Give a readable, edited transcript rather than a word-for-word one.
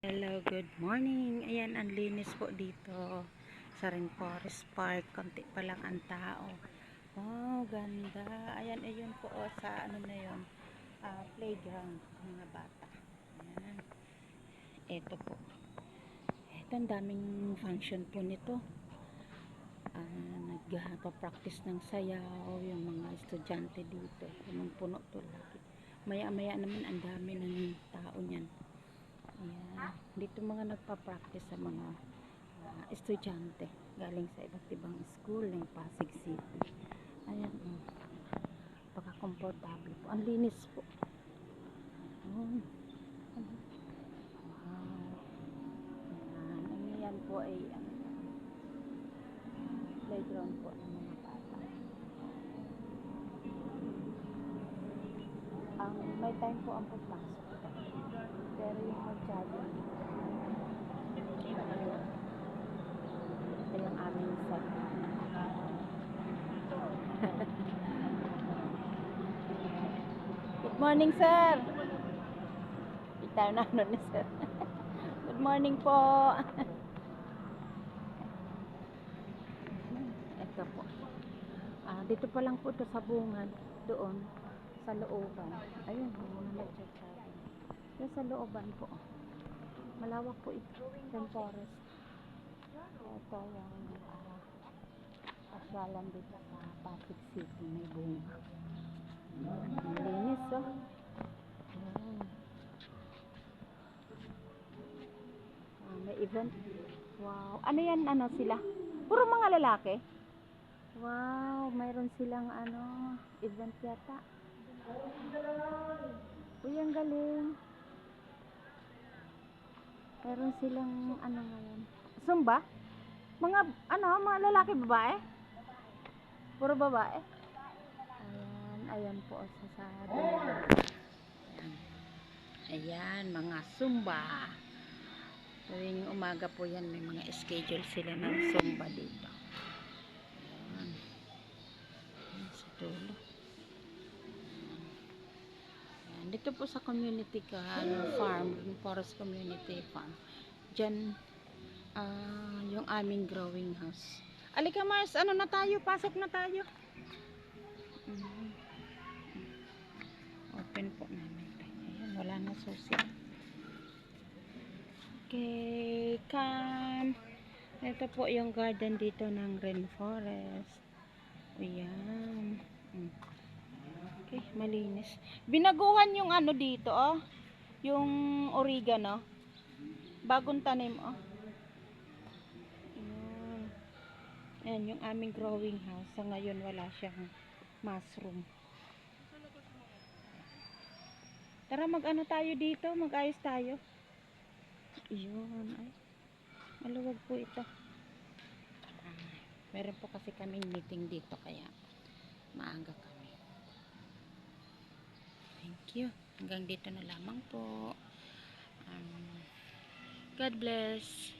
Hello, good morning. Ayan, ang linis po dito sa Rainforest Park. Konti pa lang ang tao. Oh, ganda. Ayan, ayun po sa ano na yun, playground ng mga bata. Ayan. Ito po. Ito, ang daming function po nito. Nagpa-practice ng sayaw yung mga estudyante dito. Punong-puno to lagi. Maya-maya naman ang dami ng tao niyan. Ayan. Dito mga nagpa-practice sa mga estudyante galing sa iba't ibang school ng Pasig City. Ayan, pagka-komportable po. Ang linis po. Wow. Ayan. Yan po ay playground po ng mga bata. May time po ang pagpasok. Pero yung mag-jogging, ito yung aming set. Good morning, sir. Itaw na ano ni sir. Good morning po. Ito po. Dito pa lang po ito sa bungad. Doon sa looban. Ayun, mga nagchat-chat. Yung sa looban po. Malawak po ito. Rainforest. Ito yung pasyalan dito sa Pasig City. May bunga. Ang linis, oh. May event. Wow. Ano yan, ano sila? Puro mga lalaki? Wow, mayroon silang event yata. Uy, ang galing. Meron silang ngayon. Zumba? Mga lalaki, babae? Puro babae? Ayan po sa sabi. Ayan, mga Zumba. Tuwing umaga po yan, may mga schedule sila ng Zumba dito. Ayan. Ayan sa dulo. Ayan. Dito po sa community farm, forest community farm. Diyan, yung aming growing house. Alika Mars, na tayo? Pasok na tayo. Open po namin. Ayan, wala na susi. Okay, come. Ito po yung garden dito ng Rainforest. Ayan. Okay, malinis. Binaguhan yung dito, yung oregano. Bagong tanim, Ayan, yung aming growing house. Sa ngayon, wala siyang mushroom. Tara, tayo dito. Mag-ayos tayo. Yun, ay. Maluwag po ito. Meron po kasi kaming meeting dito, kaya maaga kami. Thank you. Hanggang dito na lamang po. God bless.